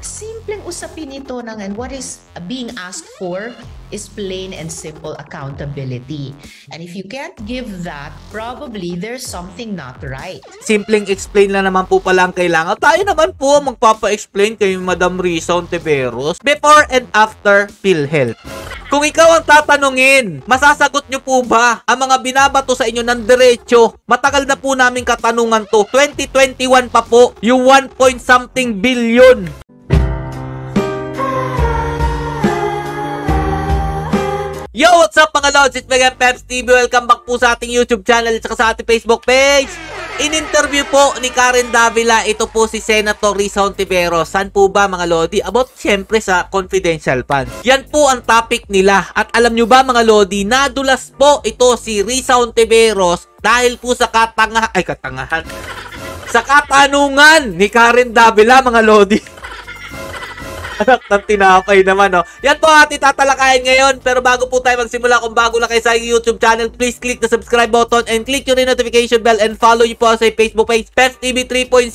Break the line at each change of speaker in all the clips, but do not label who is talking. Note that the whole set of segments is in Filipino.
Simpleng usapin ito ng, and what is being asked for is plain and simple accountability. And if you can't give that, probably there's something not right.
Simpleng explain lang naman po pala ang kailangan. Tayo naman po magpapa-explain kay Madam Risa Hontiveros before and after PhilHealth. Kung ikaw ang tatanungin, masasagot nyo po ba ang mga binabato sa inyo ng diretso? Matagal na po namin katanungan to. 2021 pa po, yung 1 point something billion. Yo, what's up mga Lods? It's Mega Peps TV. Welcome back po sa ating YouTube channel at saka sa ating Facebook page. In-interview po ni Karen Davila, ito po si Senator Risa Hontiveros. Saan po ba mga Lodi? About siyempre sa confidential funds. Yan po ang topic nila. At alam nyo ba mga Lodi, nadulas po ito si Risa Hontiveros dahil po sa sa katanungan ni Karen Davila mga Lodi. Anak ng tinapay naman, no? Yan po ating tatalakayin ngayon. Pero bago po tayo magsimula, kung bago lang kayo sa YouTube channel, please click the subscribe button and click yung notification bell and follow nyo po sa Facebook page, Peps TV 3.0.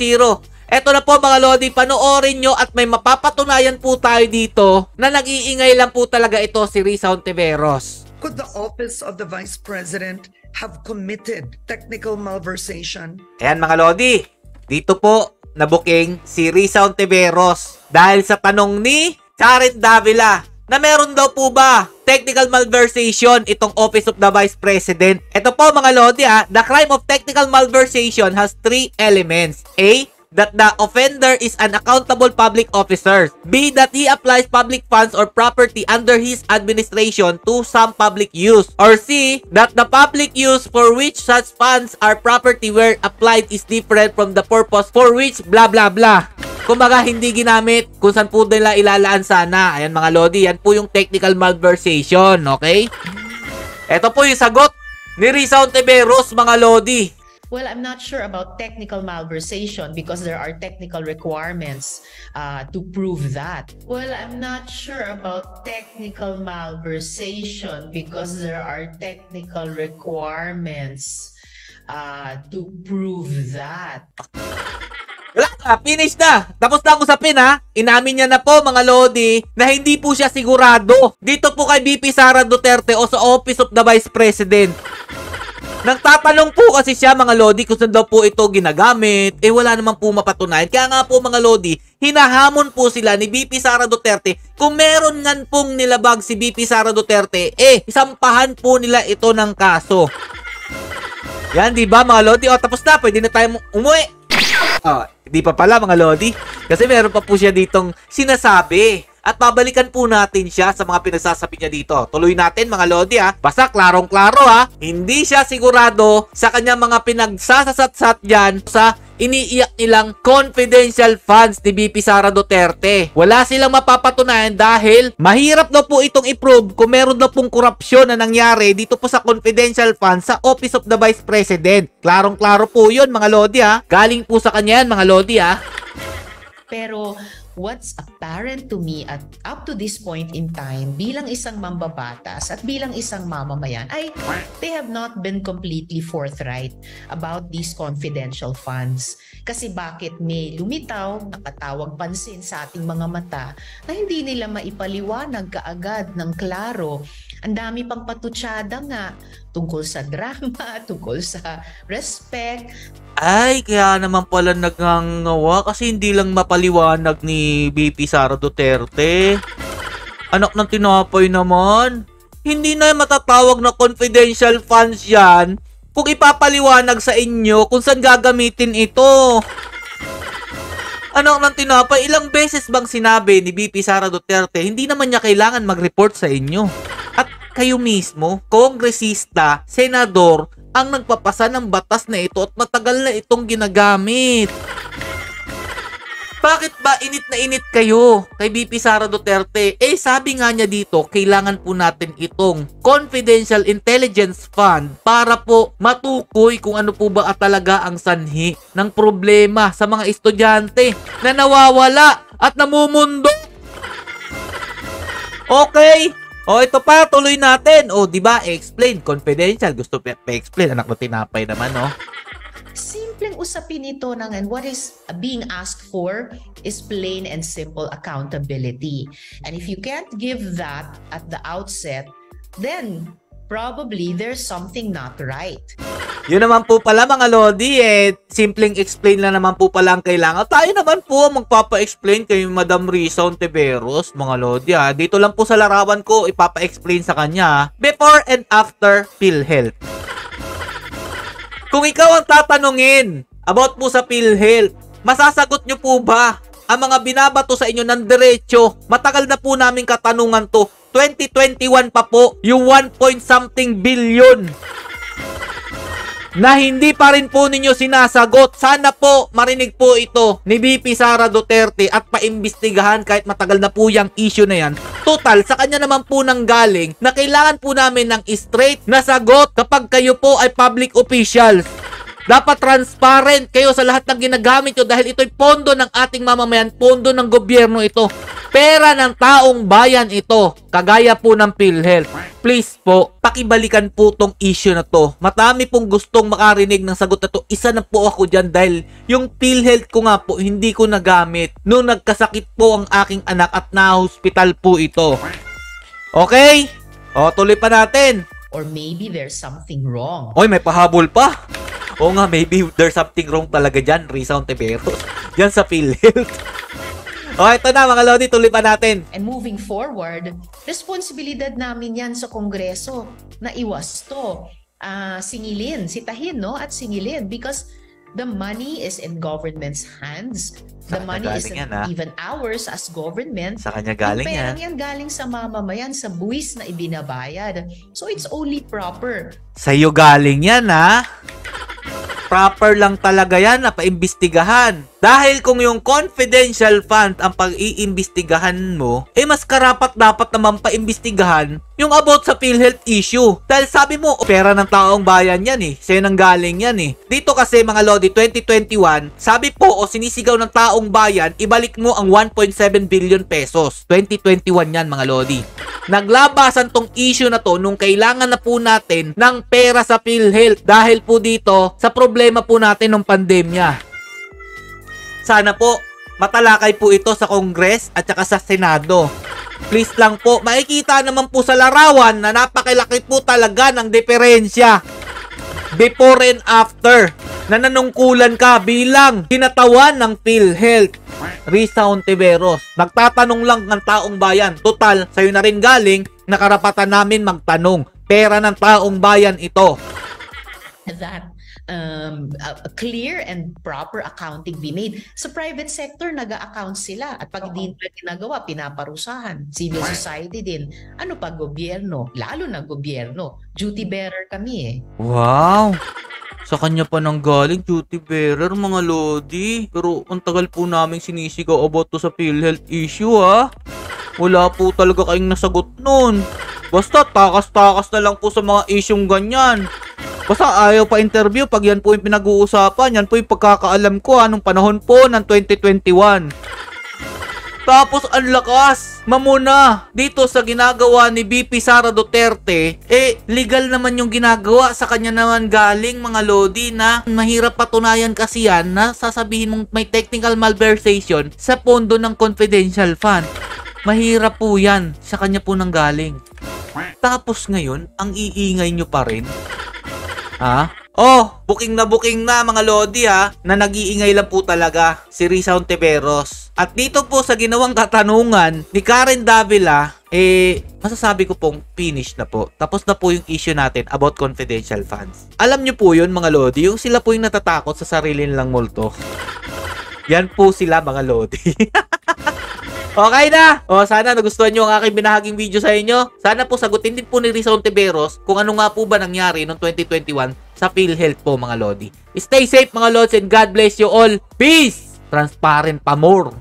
Eto na po mga Lodi, panoorin nyo at may mapapatunayan po tayo dito na nag-iingay lang po talaga ito si Risa Hontiveros.
Could the office of the Vice President have committed technical malversation?
Ayan mga Lodi, dito po nabuking si Risa Hontiveros dahil sa tanong ni Karen Davila na meron daw po ba technical malversation itong Office of the Vice President. Ito po mga Lodi, the crime of technical malversation has 3 elements. A, that the offender is an accountable public officer. B, that he applies public funds or property under his administration to some public use. Or C, that the public use for which such funds or property were applied is different from the purpose for which blah blah blah. Kumbaga hindi ginamit kung saan po nila ilalaan sana. Ayan mga Lodi, yan po yung technical malversation, okay? Ito po yung sagot ni Risa Hontiveros mga Lodi.
Well, I'm not sure about technical malversation because there are technical requirements to prove that. Well, I'm not sure about technical malversation because there are technical requirements to prove that.
Wala na, finish na. Tapos na ang usapin ha. Inamin niya na po mga Lodi na hindi po siya sigurado dito po kay VP Sara Duterte o sa Office of the Vice President. Nagtatanong po kasi siya mga Lodi kung saan daw po ito ginagamit. Eh wala naman po mapatunayan. Kaya nga po mga Lodi, hinahamon po sila ni VP Sara Duterte. Kung meron nga pong nilabag si VP Sara Duterte, isampahan po nila ito ng kaso. Yan, di ba mga Lodi? O tapos na, pwede na tayo umuwi. Di pa pala mga Lodi. Kasi meron pa po siya ditong sinasabi. At babalikan po natin siya sa mga pinagsasabi niya dito. Tuloy natin mga Lodi Basta klarong-klaro hindi siya sigurado sa kanyang mga pinagsasasat-sat dyan sa iniiyak nilang confidential funds ni VP Sara Duterte. Wala silang mapapatunayan dahil mahirap daw po itong i-prove kung meron daw pong korupsyon na nangyari dito po sa confidential funds sa Office of the Vice President. Klarong-klaro po yun mga Lodi Galing po sa kanya yan mga Lodi
Pero what's apparent to me at up to this point in time bilang isang mambabatas at bilang isang mamamayan ay they have not been completely forthright about these confidential funds. Kasi bakit may lumitaw, nakatawag pansin sa ating mga mata na hindi nila maipaliwanag kaagad ng klaro. Ang dami pang patutsada nga tungkol sa drama, tungkol sa respect.
Ay, kaya naman pala nagngangawa kasi hindi lang mapaliwanag ni VP Sara Duterte. Anak ng tinapay naman. Hindi na matatawag na confidential funds yan kung ipapaliwanag sa inyo kung saan gagamitin ito. Anak ng tinapay, ilang beses bang sinabi ni VP Sara Duterte, hindi naman niya kailangan mag-report sa inyo. At kayo mismo, kongresista, senador, ang nagpapasa ng batas na ito at matagal na itong ginagamit. Bakit ba init na init kayo kay VP Sara Duterte? Sabi nga niya dito, kailangan po natin itong Confidential Intelligence Fund para po matukoy kung ano po ba talaga ang sanhi ng problema sa mga estudyante na nawawala at namumundo. Okay? Ito pa, tuloy natin. Di ba? Explain. Confidential. Gusto pa-explain. Anak mo tinapay naman,
Simple simpleng usapin ito and what is being asked for is plain and simple accountability. And if you can't give that at the outset, then probably there's something not right.
Yun naman po pala mga Lodi, simpleng explain lang naman po pala ang kailangan. Tayo naman po magpapa-explain kay Madam Risa Ontiveros, mga Lodi Dito lang po sa larawan ko, ipapa-explain sa kanya before and after PhilHealth. Kung ikaw ang tatanungin about po sa PhilHealth, masasagot nyo po ba ang mga binabato sa inyo ng diretso? Matagal na po namin katanungan to. 2021 pa po, yung 1-point-something billion na hindi pa rin po ninyo sinasagot. Sana po marinig po ito ni VP Sara Duterte at paimbestigahan kahit matagal na po yung issue na yan. Total, sa kanya naman po nang galing na kailangan po namin ng straight na sagot kapag kayo po ay public officials. Dapat transparent kayo sa lahat ng ginagamit nyo dahil ito'y pondo ng ating mamamayan, pondo ng gobyerno ito. Pera ng taong bayan ito, kagaya po ng PhilHealth. Please po, pakibalikan po tong issue na to. Matami pong gustong makarinig ng sagot na to. Isa na po ako dyan dahil yung PhilHealth ko nga po, hindi ko nagamit. Nung nagkasakit po ang aking anak at na-hospital po ito. Okay? O, tuloy pa natin.
Or maybe there's something wrong.
Oy, may pahabol pa. O nga, maybe there's something wrong talaga dyan, Risa Ontiveros. Yan sa PhilHealth. O, ito na mga Lodi, tuloy pa natin.
And moving forward, responsibilidad namin yan sa Kongreso na iwasto, sitahin, no? At singilin because the money is in government's hands. The money isn't even ours as government.
Sa kanya galing yan.
Yung perang yan galing sa mamamayan, sa buwis na ibinabayad. So it's only proper.
Sa'yo galing yan, ha? Proper lang talaga yan na paimbestigahan. Dahil kung yung confidential fund ang pag-iimbestigahan mo, mas karapat dapat naman paimbestigahan yung about sa PhilHealth issue. Dahil sabi mo, pera ng taong bayan yan sa'yo nang galing yan Dito kasi mga Lodi, 2021, sabi po sinisigaw ng taong bayan, ibalik mo ang 1.7 billion pesos. 2021 yan mga Lodi. Naglabasan tong issue na to nung kailangan na po natin ng pera sa PhilHealth dahil po dito sa problema po natin ng pandemya. Sana po matalakay po ito sa Congress at saka sa Senado. Please lang po, makikita naman po sa larawan na napakilaki po talaga ng diferensya before and after na nanungkulan ka bilang kinatawan ng PhilHealth. Risa Ontiveros, nagtatanong lang ng taong bayan. Total, sa'yo na rin galing, nakarapatan namin magtanong. Pera ng taong bayan ito.
That a clear and proper accounting be made. Sa private sector, nag-a-account sila. At pag hindi nila ginagawa, pinaparusahan. Civil society din. Ano pa, gobyerno? Lalo na gobyerno. Duty bearer kami
Wow! Sa kanya pa nang galing, duty bearer, mga Lodi. Pero ang tagal po namin sinisigaw about to sa PhilHealth issue, Wala po talaga kayong nasagot nun. Basta takas-takas na lang po sa mga isyong ganyan. Basta ayaw pa interview pag yan po yung pinag-uusapan. Yan po yung pagkakaalam ko nung panahon po ng 2021. Tapos ang lakas, mamuna, dito sa ginagawa ni VP Sara Duterte, legal naman yung ginagawa, sa kanya naman galing mga Lodi na mahirap patunayan kasi yan na sasabihin mong may technical malversation sa pondo ng confidential fund. Mahirap po yan, sa kanya po nang galing. Tapos ngayon, ang iingay nyo pa rin. Booking na mga Lodi na nag-iingay lang po talaga si Risa Ontiveros. At dito po sa ginawang katanungan ni Karen Davila, masasabi ko pong finish na po. Tapos na po yung issue natin about confidential funds. Alam nyo po yun mga Lodi, yung sila po yung natatakot sa sarili nilang multo. Yan po sila mga Lodi. Okay na! Sana nagustuhan nyo ang aking binahaging video sa inyo. Sana po sagutin din po ni Risa Ontiveros kung ano nga po ba nangyari noong 2021 sa PhilHealth po mga Lodi. Stay safe mga Lods and God bless you all. Peace! Transparent pa more.